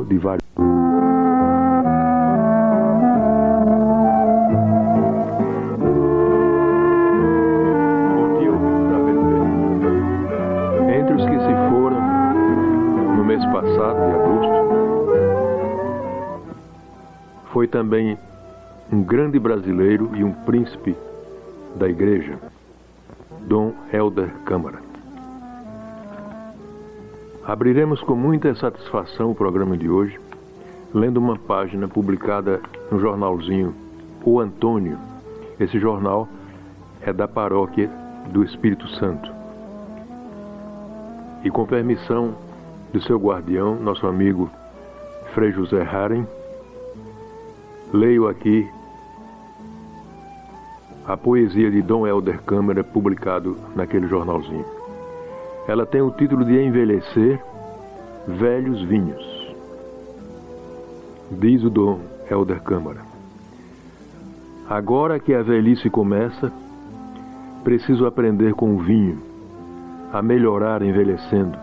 de vários. Entre os que se foram no mês passado, de agosto, foi também um grande brasileiro e um príncipe da igreja, Dom Helder Câmara. Abriremos com muita satisfação o programa de hoje, lendo uma página publicada no jornalzinho O Antônio. Esse jornal é da paróquia do Espírito Santo. E com permissão do seu guardião, nosso amigo Frei José Haren, leio aqui a poesia de Dom Helder Câmara, publicado naquele jornalzinho. Ela tem o título de Envelhecer Velhos Vinhos. Diz o Dom Helder Câmara: agora que a velhice começa, preciso aprender com o vinho, a melhorar envelhecendo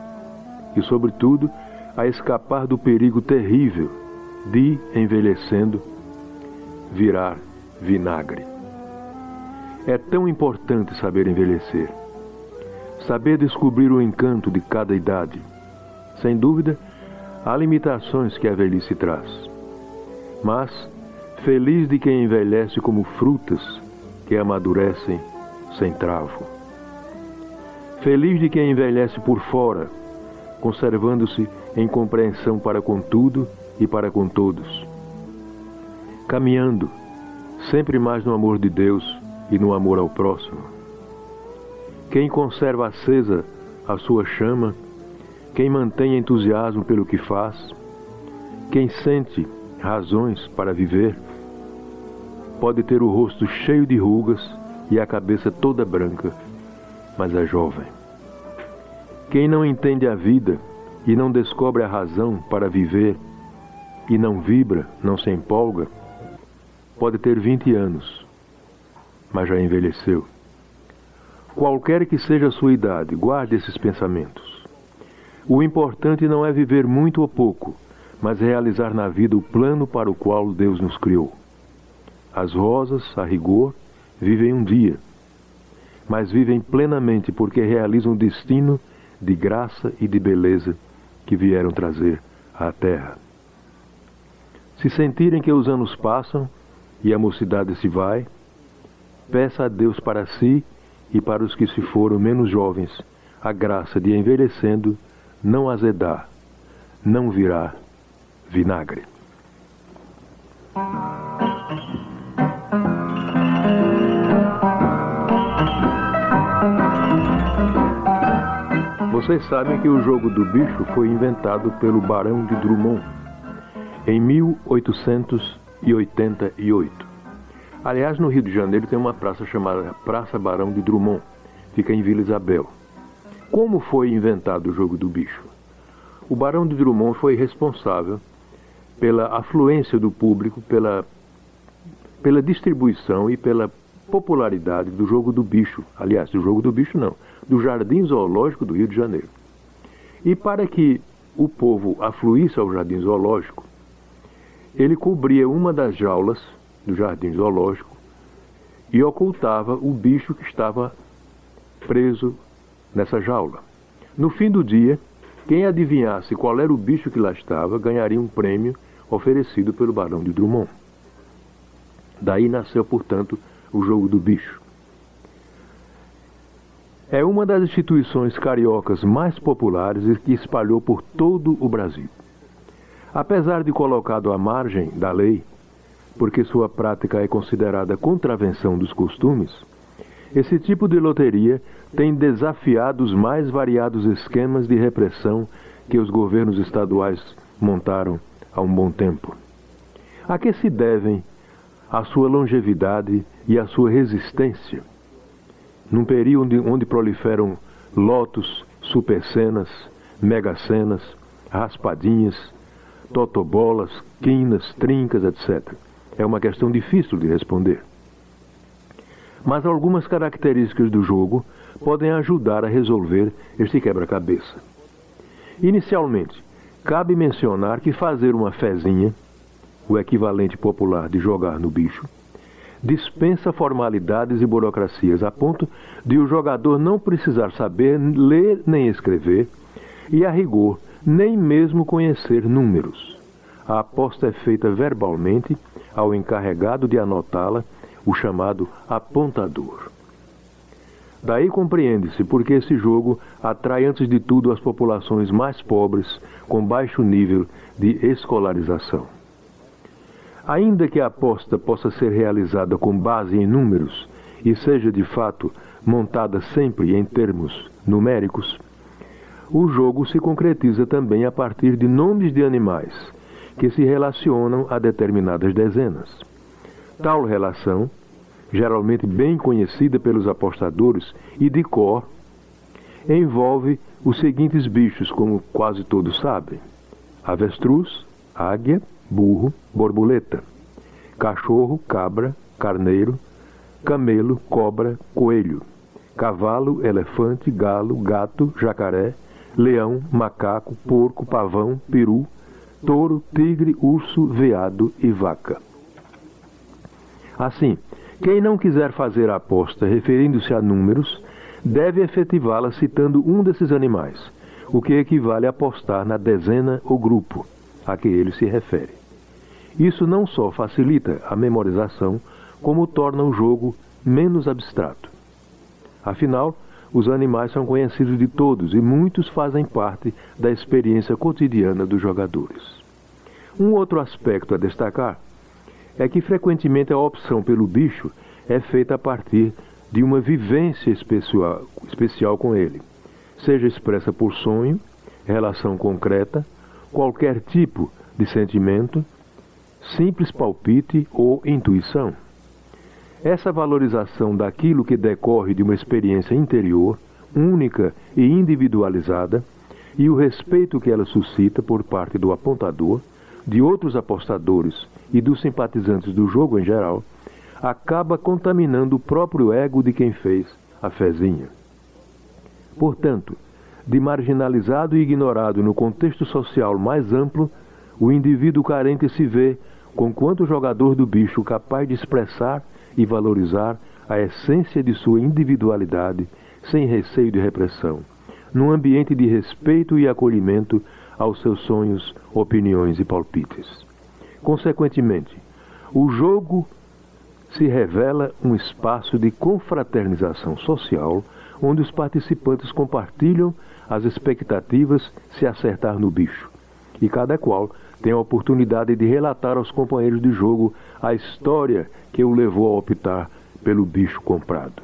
e, sobretudo, a escapar do perigo terrível de, envelhecendo, virar vinagre. É tão importante saber envelhecer, saber descobrir o encanto de cada idade. Sem dúvida, há limitações que a velhice traz, mas feliz de quem envelhece como frutas que amadurecem sem travo. Feliz de quem envelhece por fora, conservando-se em compreensão para com tudo e para com todos, caminhando sempre mais no amor de Deus e no amor ao próximo. Quem conserva acesa a sua chama, quem mantém entusiasmo pelo que faz, quem sente razões para viver, pode ter o rosto cheio de rugas e a cabeça toda branca, mas é jovem. Quem não entende a vida e não descobre a razão para viver e não vibra, não se empolga, pode ter 20 anos, mas já envelheceu. Qualquer que seja a sua idade, guarde esses pensamentos. O importante não é viver muito ou pouco, mas realizar na vida o plano para o qual Deus nos criou. As rosas, a rigor, vivem um dia, mas vivem plenamente porque realizam o destino de graça e de beleza que vieram trazer à terra. Se sentirem que os anos passam e a mocidade se vai, peça a Deus para si e para os que se foram menos jovens a graça de, envelhecendo, não azedar, não virar vinagre. Vocês sabem que o jogo do bicho foi inventado pelo Barão de Drummond em 1888. Aliás, no Rio de Janeiro tem uma praça chamada Praça Barão de Drummond, fica em Vila Isabel. Como foi inventado o jogo do bicho? O Barão de Drummond foi responsável pela afluência do público, pela distribuição e pela popularidade do jogo do bicho. Aliás, do jogo do bicho não, do Jardim Zoológico do Rio de Janeiro. E para que o povo afluísse ao Jardim Zoológico, ele cobria uma das jaulas do Jardim Zoológico e ocultava o bicho que estava preso nessa jaula. No fim do dia, quem adivinhasse qual era o bicho que lá estava, ganharia um prêmio oferecido pelo Barão de Drummond. Daí nasceu, portanto, o jogo do bicho. É uma das instituições cariocas mais populares e que espalhou por todo o Brasil. Apesar de colocado à margem da lei, porque sua prática é considerada contravenção dos costumes, esse tipo de loteria tem desafiado os mais variados esquemas de repressão que os governos estaduais montaram há um bom tempo. A que se devem a sua longevidade e a sua resistência? Num período onde proliferam lotos, supercenas, megacenas, raspadinhas, totobolas, quinas, trincas, etc. É uma questão difícil de responder. Mas algumas características do jogo podem ajudar a resolver este quebra-cabeça. Inicialmente, cabe mencionar que fazer uma fezinha, o equivalente popular de jogar no bicho, dispensa formalidades e burocracias a ponto de o jogador não precisar saber ler nem escrever e, a rigor, nem mesmo conhecer números. A aposta é feita verbalmente ao encarregado de anotá-la, o chamado apontador. Daí compreende-se porque esse jogo atrai antes de tudo as populações mais pobres, com baixo nível de escolarização. Ainda que a aposta possa ser realizada com base em números e seja de fato montada sempre em termos numéricos, o jogo se concretiza também a partir de nomes de animais que se relacionam a determinadas dezenas. Tal relação, geralmente bem conhecida pelos apostadores e de cor, envolve os seguintes bichos, como quase todos sabem: avestruz, águia, burro, borboleta, cachorro, cabra, carneiro, camelo, cobra, coelho, cavalo, elefante, galo, gato, jacaré, leão, macaco, porco, pavão, peru, touro, tigre, urso, veado e vaca. Assim, quem não quiser fazer a aposta referindo-se a números, deve efetivá-la citando um desses animais, o que equivale a apostar na dezena ou grupo a que ele se refere. Isso não só facilita a memorização, como torna o jogo menos abstrato. Afinal, os animais são conhecidos de todos e muitos fazem parte da experiência cotidiana dos jogadores. Um outro aspecto a destacar é que frequentemente a opção pelo bicho é feita a partir de uma vivência especial com ele, seja expressa por sonho, relação concreta, qualquer tipo de sentimento, simples palpite ou intuição. Essa valorização daquilo que decorre de uma experiência interior, única e individualizada, e o respeito que ela suscita por parte do apontador, de outros apostadores e dos simpatizantes do jogo em geral, acaba contaminando o próprio ego de quem fez a fezinha. Portanto, de marginalizado e ignorado no contexto social mais amplo, o indivíduo carente se vê, conquanto jogador do bicho capaz de expressar e valorizar a essência de sua individualidade, sem receio de repressão, num ambiente de respeito e acolhimento aos seus sonhos, opiniões e palpites. Consequentemente, o jogo se revela um espaço de confraternização social, onde os participantes compartilham as expectativas se acertar no bicho, e cada qual tem a oportunidade de relatar aos companheiros de jogo a história que o levou a optar pelo bicho comprado.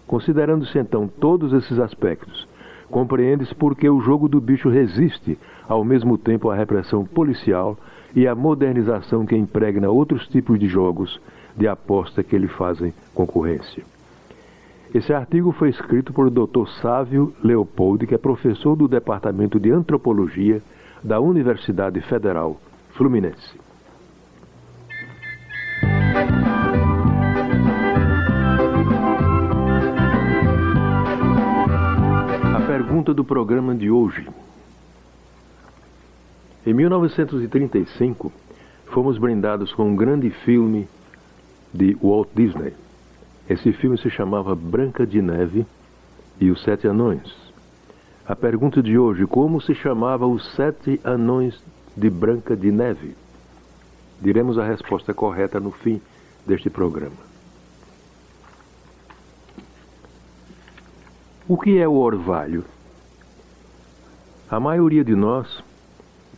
Considerando-se então todos esses aspectos, compreende-se por que o jogo do bicho resiste ao mesmo tempo à repressão policial e à modernização que impregna outros tipos de jogos de aposta que lhe fazem concorrência. Esse artigo foi escrito por Dr. Sávio Leopoldi, que é professor do Departamento de Antropologia da Universidade Federal Fluminense. A pergunta do programa de hoje. Em 1935, fomos brindados com um grande filme de Walt Disney. Esse filme se chamava Branca de Neve e os Sete Anões. A pergunta de hoje: como se chamava os 7 anões de Branca de Neve? Diremos a resposta correta no fim deste programa. O que é o orvalho? A maioria de nós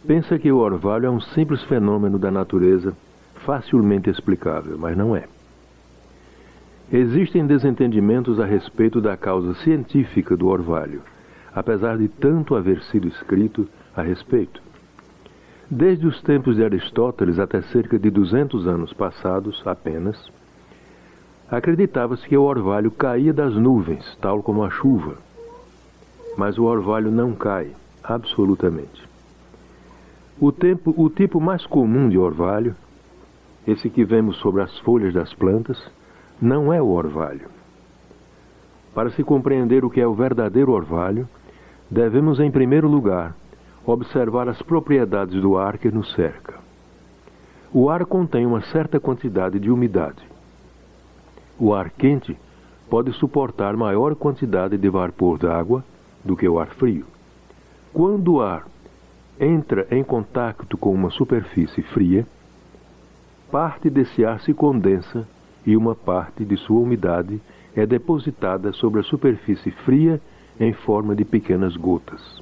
pensa que o orvalho é um simples fenômeno da natureza, facilmente explicável, mas não é. Existem desentendimentos a respeito da causa científica do orvalho, apesar de tanto haver sido escrito a respeito. Desde os tempos de Aristóteles até cerca de 200 anos passados apenas, acreditava-se que o orvalho caía das nuvens, tal como a chuva. Mas o orvalho não cai, absolutamente. O tipo mais comum de orvalho, esse que vemos sobre as folhas das plantas, não é o orvalho. Para se compreender o que é o verdadeiro orvalho, devemos, em primeiro lugar, observar as propriedades do ar que nos cerca. O ar contém uma certa quantidade de umidade. O ar quente pode suportar maior quantidade de vapor d'água do que o ar frio. Quando o ar entra em contato com uma superfície fria, parte desse ar se condensa e uma parte de sua umidade é depositada sobre a superfície fria em forma de pequenas gotas.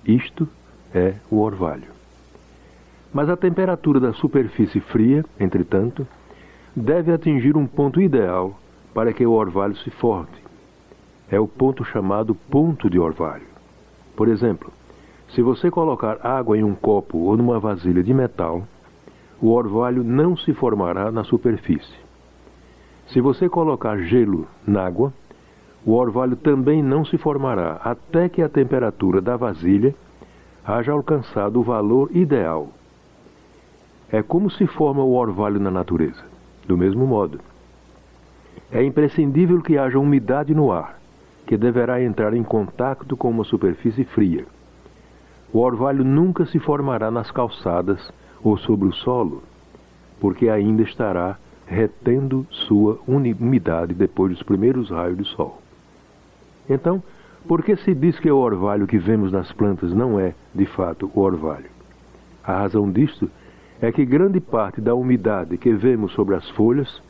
Isto é o orvalho. Mas a temperatura da superfície fria, entretanto, deve atingir um ponto ideal para que o orvalho se forme. É o ponto chamado ponto de orvalho. Por exemplo, se você colocar água em um copo ou numa vasilha de metal, o orvalho não se formará na superfície. Se você colocar gelo na água, o orvalho também não se formará até que a temperatura da vasilha haja alcançado o valor ideal. É como se forma o orvalho na natureza. Do mesmo modo, é imprescindível que haja umidade no ar, que deverá entrar em contato com uma superfície fria. O orvalho nunca se formará nas calçadas ou sobre o solo, porque ainda estará retendo sua umidade depois dos primeiros raios do sol. Então, por que se diz que o orvalho que vemos nas plantas não é, de fato, o orvalho? A razão disto é que grande parte da umidade que vemos sobre as folhas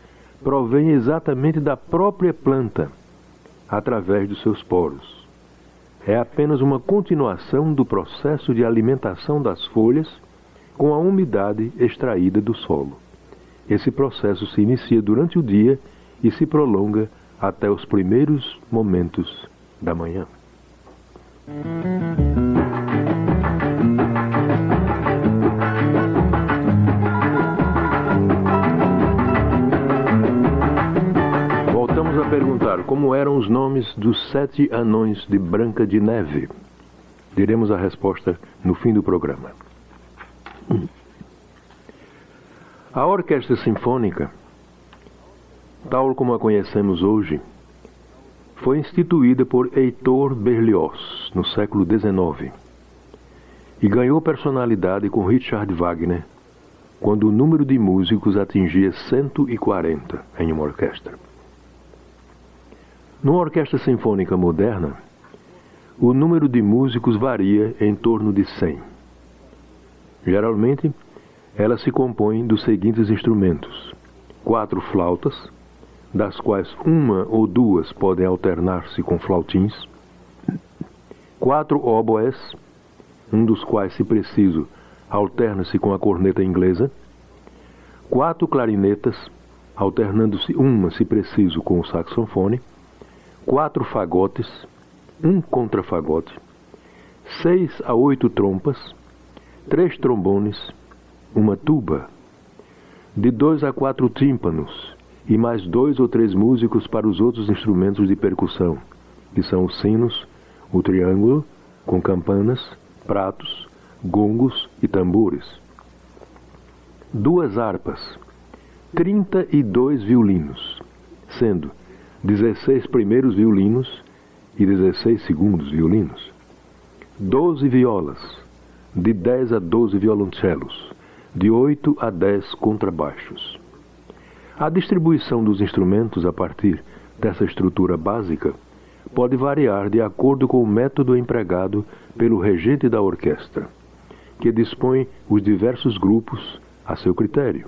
provém exatamente da própria planta, através dos seus poros. É apenas uma continuação do processo de alimentação das folhas com a umidade extraída do solo. Esse processo se inicia durante o dia e se prolonga até os primeiros momentos da manhã. Voltamos a perguntar como eram os nomes dos 7 anões de Branca de Neve. Diremos a resposta no fim do programa. A Orquestra Sinfônica, tal como a conhecemos hoje, foi instituída por Heitor Berlioz no século XIX e ganhou personalidade com Richard Wagner quando o número de músicos atingia 140 em uma orquestra. Numa orquestra sinfônica moderna, o número de músicos varia em torno de 100. Geralmente, ela se compõe dos seguintes instrumentos: 4 flautas, das quais uma ou duas podem alternar-se com flautins, 4 óboés, um dos quais, se preciso, alterna-se com a corneta inglesa, 4 clarinetas, alternando-se uma, se preciso, com o saxofone, 4 fagotes, um contrafagote, 6 a 8 trompas, 3 trombones, uma tuba, de 2 a 4 tímpanos e mais 2 ou 3 músicos para os outros instrumentos de percussão, que são os sinos, o triângulo, com campanas, pratos, gongos e tambores. 2 harpas, 32 violinos, sendo 16 primeiros violinos e 16 segundos violinos. 12 violas, de 10 a 12 violoncelos, de 8 a 10 contrabaixos. A distribuição dos instrumentos a partir dessa estrutura básica pode variar de acordo com o método empregado pelo regente da orquestra, que dispõe os diversos grupos a seu critério.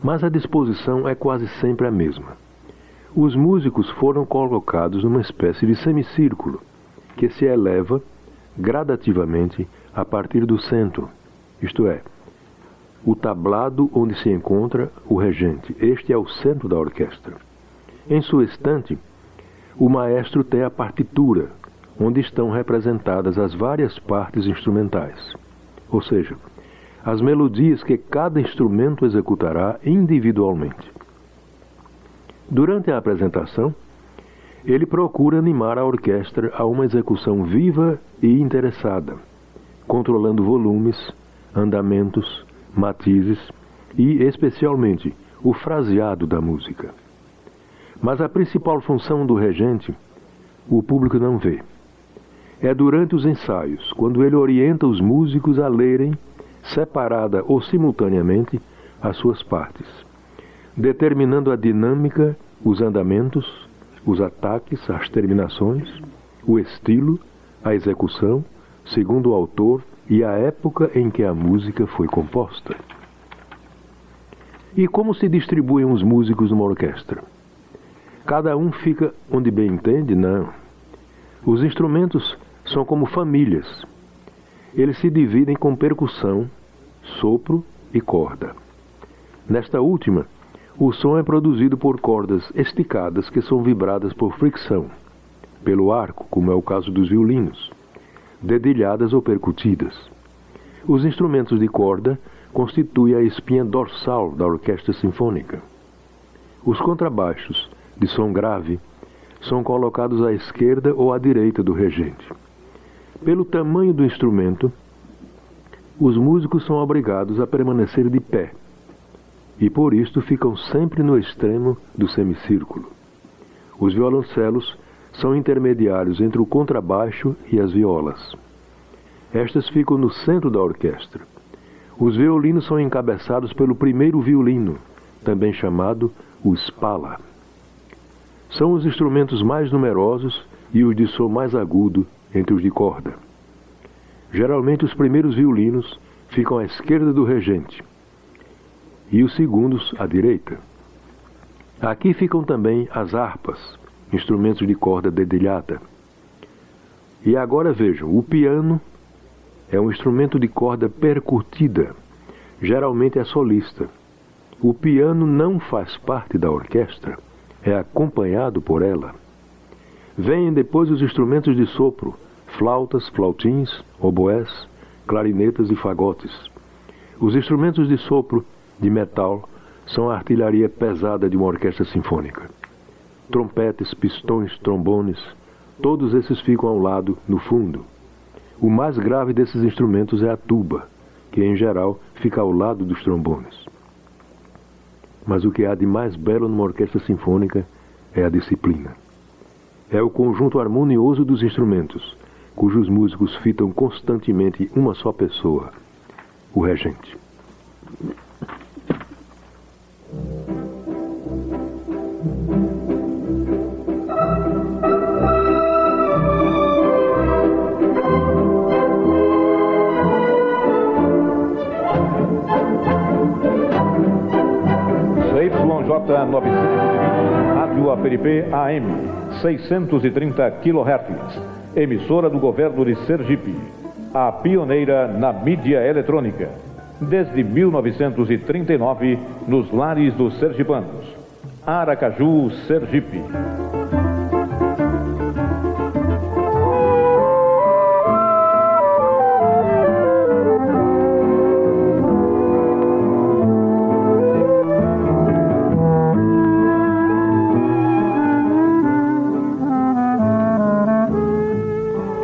Mas a disposição é quase sempre a mesma. Os músicos foram colocados numa espécie de semicírculo, que se eleva gradativamente a partir do centro, isto é, o tablado onde se encontra o regente. Este é o centro da orquestra. Em sua estante, o maestro tem a partitura, onde estão representadas as várias partes instrumentais, ou seja, as melodias que cada instrumento executará individualmente. Durante a apresentação, ele procura animar a orquestra a uma execução viva e interessada, controlando volumes, andamentos, matizes e, especialmente, o fraseado da música. Mas a principal função do regente, o público não vê. É durante os ensaios, quando ele orienta os músicos a lerem, separada ou simultaneamente, as suas partes, determinando a dinâmica, os andamentos, os ataques, as terminações, o estilo, a execução, segundo o autor e a época em que a música foi composta. E como se distribuem os músicos numa orquestra? Cada um fica onde bem entende? Não. Os instrumentos são como famílias. Eles se dividem com percussão, sopro e corda. Nesta última, o som é produzido por cordas esticadas que são vibradas por fricção, pelo arco, como é o caso dos violinos, dedilhadas ou percutidas. Os instrumentos de corda constituem a espinha dorsal da orquestra sinfônica. Os contrabaixos, de som grave, são colocados à esquerda ou à direita do regente. Pelo tamanho do instrumento, os músicos são obrigados a permanecer de pé, e por isto ficam sempre no extremo do semicírculo. Os violoncelos são intermediários entre o contrabaixo e as violas. Estas ficam no centro da orquestra. Os violinos são encabeçados pelo primeiro violino, também chamado o spala. São os instrumentos mais numerosos e os de som mais agudo entre os de corda. Geralmente os primeiros violinos ficam à esquerda do regente e os segundos à direita. Aqui ficam também as harpas, instrumentos de corda dedilhada. E agora vejam, o piano é um instrumento de corda percutida, geralmente é solista. O piano não faz parte da orquestra, é acompanhado por ela. Vêm depois os instrumentos de sopro, flautas, flautins, oboés, clarinetas e fagotes. Os instrumentos de sopro de metal são a artilharia pesada de uma orquestra sinfônica. Trompetes, pistões, trombones, todos esses ficam ao lado, no fundo. O mais grave desses instrumentos é a tuba, que em geral fica ao lado dos trombones. Mas o que há de mais belo numa orquestra sinfônica é a disciplina. É o conjunto harmonioso dos instrumentos, cujos músicos fitam constantemente uma só pessoa, o regente. CYJ 920, Rádio Aperipê AM, 630 kHz, emissora do governo de Sergipe, a pioneira na mídia eletrônica, desde 1939, nos lares dos sergipanos. Aracaju, Sergipe.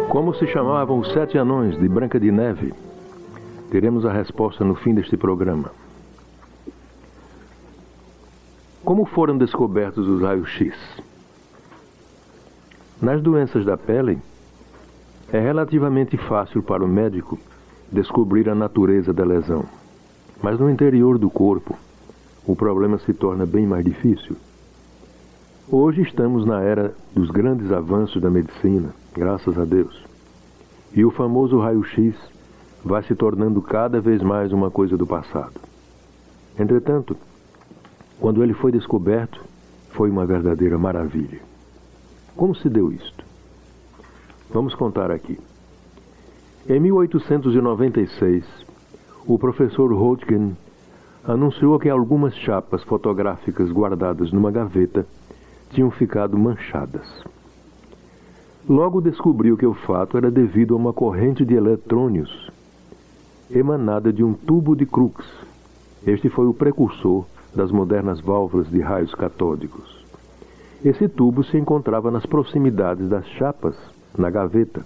Como se chamavam os 7 anões de Branca de Neve? Teremos a resposta no fim deste programa. Como foram descobertos os raios-x? Nas doenças da pele, é relativamente fácil para o médico descobrir a natureza da lesão. Mas no interior do corpo, o problema se torna bem mais difícil. Hoje estamos na era dos grandes avanços da medicina, graças a Deus. E o famoso raio-x vai se tornando cada vez mais uma coisa do passado. Entretanto, quando ele foi descoberto, foi uma verdadeira maravilha. Como se deu isto? Vamos contar aqui. Em 1896, o professor Röntgen anunciou que algumas chapas fotográficas guardadas numa gaveta tinham ficado manchadas. Logo descobriu que o fato era devido a uma corrente de eletrônios emanada de um tubo de Crookes. Este foi o precursor das modernas válvulas de raios catódicos. Esse tubo se encontrava nas proximidades das chapas, na gaveta.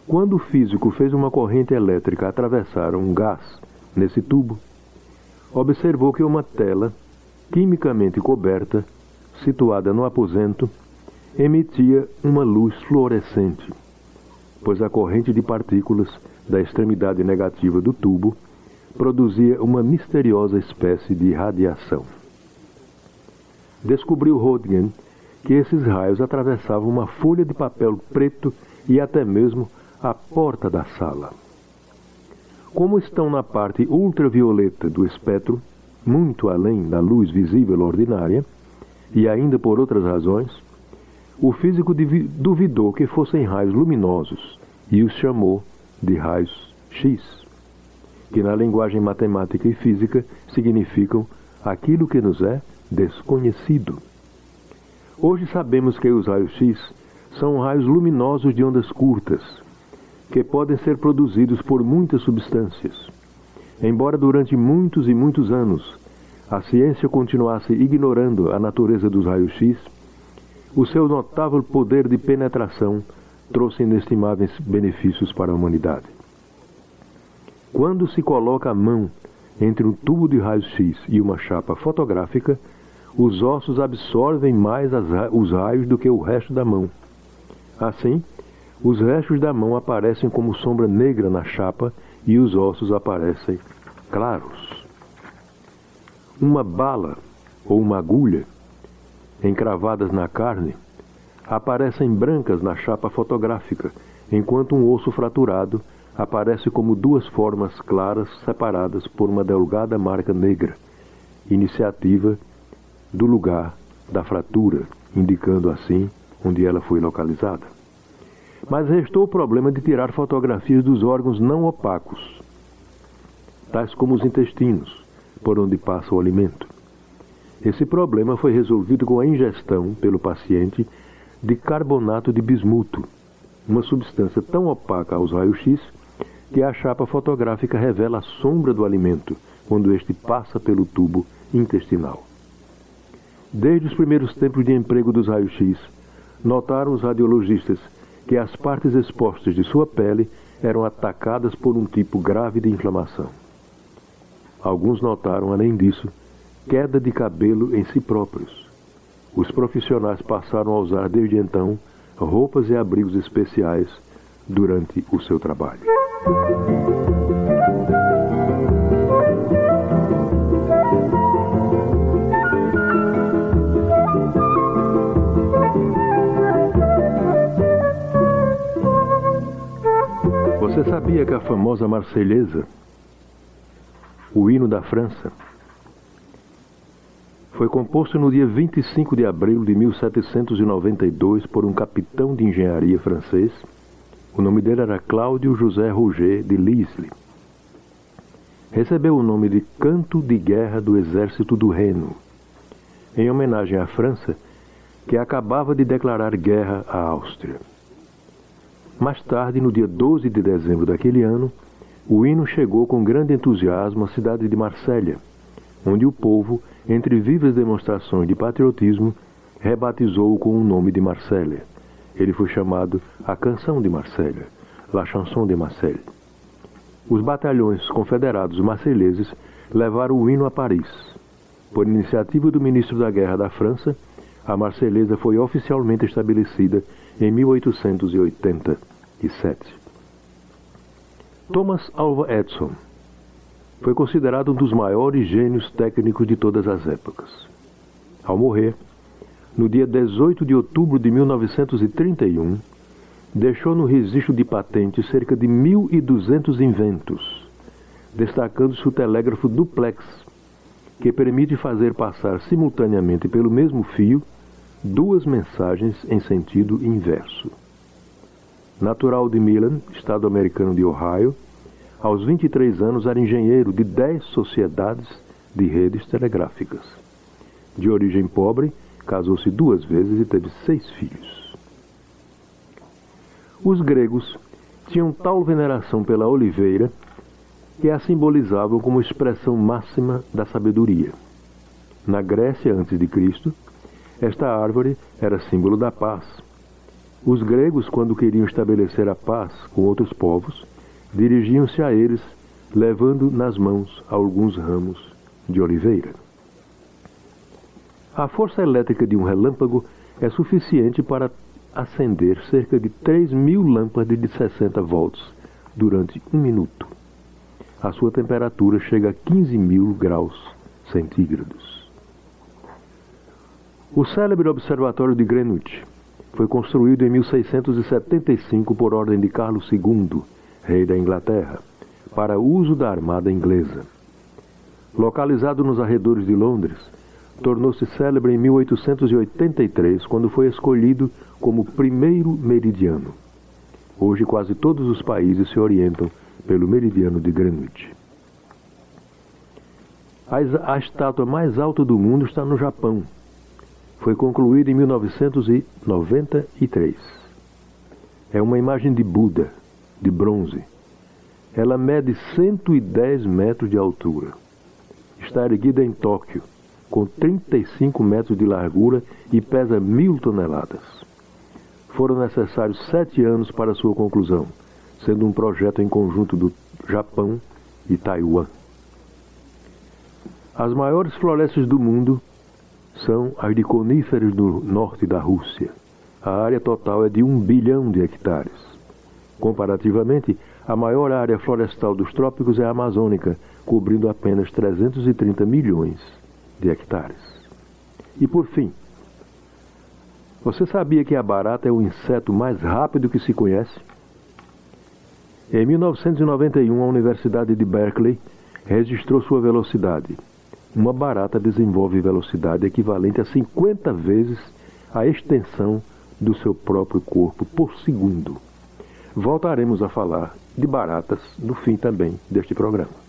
Quando o físico fez uma corrente elétrica atravessar um gás nesse tubo, observou que uma tela, quimicamente coberta, situada no aposento, emitia uma luz fluorescente, pois a corrente de partículas da extremidade negativa do tubo produzia uma misteriosa espécie de radiação. Descobriu Röntgen que esses raios atravessavam uma folha de papel preto e até mesmo a porta da sala. Como estão na parte ultravioleta do espectro, muito além da luz visível ordinária, e ainda por outras razões, o físico duvidou que fossem raios luminosos e os chamou de raios X, que na linguagem matemática e física significam aquilo que nos é desconhecido. Hoje sabemos que os raios X são raios luminosos de ondas curtas, que podem ser produzidos por muitas substâncias. Embora durante muitos e muitos anos a ciência continuasse ignorando a natureza dos raios X, o seu notável poder de penetração trouxe inestimáveis benefícios para a humanidade. Quando se coloca a mão entre um tubo de raios X e uma chapa fotográfica, os ossos absorvem mais os raios do que o resto da mão. Assim, os restos da mão aparecem como sombra negra na chapa e os ossos aparecem claros. Uma bala ou uma agulha encravadas na carne aparecem brancas na chapa fotográfica, enquanto um osso fraturado aparece como duas formas claras separadas por uma delgada marca negra, iniciativa do lugar da fratura, indicando assim onde ela foi localizada. Mas restou o problema de tirar fotografias dos órgãos não opacos, tais como os intestinos, por onde passa o alimento. Esse problema foi resolvido com a ingestão pelo paciente de carbonato de bismuto, uma substância tão opaca aos raios-x que a chapa fotográfica revela a sombra do alimento quando este passa pelo tubo intestinal. Desde os primeiros tempos de emprego dos raios-x, notaram os radiologistas que as partes expostas de sua pele eram atacadas por um tipo grave de inflamação. Alguns notaram, além disso, queda de cabelo em si próprios. Os profissionais passaram a usar desde então roupas e abrigos especiais durante o seu trabalho. Você sabia que a famosa Marselhesa, o hino da França, foi composto no dia 25 de abril de 1792 por um capitão de engenharia francês? O nome dele era Cláudio José Roger de Lisle. Recebeu o nome de Canto de Guerra do Exército do Reno, em homenagem à França, que acabava de declarar guerra à Áustria. Mais tarde, no dia 12 de dezembro daquele ano, o hino chegou com grande entusiasmo à cidade de Marsella, onde o povo, entre vivas demonstrações de patriotismo, rebatizou-o com o nome de Marsella. Ele foi chamado a Canção de Marsella, La Chanson de Marseille. Os batalhões confederados marselheses levaram o hino a Paris. Por iniciativa do ministro da Guerra da França, a Marselhesa foi oficialmente estabelecida em 1887. Thomas Alva Edison foi considerado um dos maiores gênios técnicos de todas as épocas. Ao morrer, no dia 18 de outubro de 1931, deixou no registro de patentes cerca de 1.200 inventos, destacando-se o telégrafo duplex, que permite fazer passar simultaneamente pelo mesmo fio duas mensagens em sentido inverso. Natural de Milan, estado americano de Ohio, aos 23 anos era engenheiro de 10 sociedades de redes telegráficas. De origem pobre, casou-se 2 vezes e teve 6 filhos. Os gregos tinham tal veneração pela oliveira que a simbolizavam como expressão máxima da sabedoria. Na Grécia, antes de Cristo, esta árvore era símbolo da paz. Os gregos, quando queriam estabelecer a paz com outros povos, dirigiam-se a eles, levando nas mãos alguns ramos de oliveira. A força elétrica de um relâmpago é suficiente para acender cerca de 3.000 lâmpadas de 60 volts durante 1 minuto. A sua temperatura chega a 15.000 graus centígrados. O célebre Observatório de Greenwich foi construído em 1675 por ordem de Carlos II, rei da Inglaterra, para uso da armada inglesa. Localizado nos arredores de Londres, tornou-se célebre em 1883, quando foi escolhido como primeiro meridiano. Hoje quase todos os países se orientam pelo meridiano de Greenwich. A estátua mais alta do mundo está no Japão. Foi concluída em 1993. É uma imagem de Buda, de bronze. Ela mede 110 metros de altura. Está erguida em Tóquio, com 35 metros de largura e pesa 1.000 toneladas. Foram necessários 7 anos para sua conclusão, sendo um projeto em conjunto do Japão e Taiwan. As maiores florestas do mundo são as de coníferas do norte da Rússia. A área total é de 1 bilhão de hectares. Comparativamente, a maior área florestal dos trópicos é a amazônica, cobrindo apenas 330 milhões de hectares. E por fim, você sabia que a barata é o inseto mais rápido que se conhece? Em 1991, a Universidade de Berkeley registrou sua velocidade. Uma barata desenvolve velocidade equivalente a 50 vezes a extensão do seu próprio corpo por segundo. Voltaremos a falar de baratas no fim também deste programa.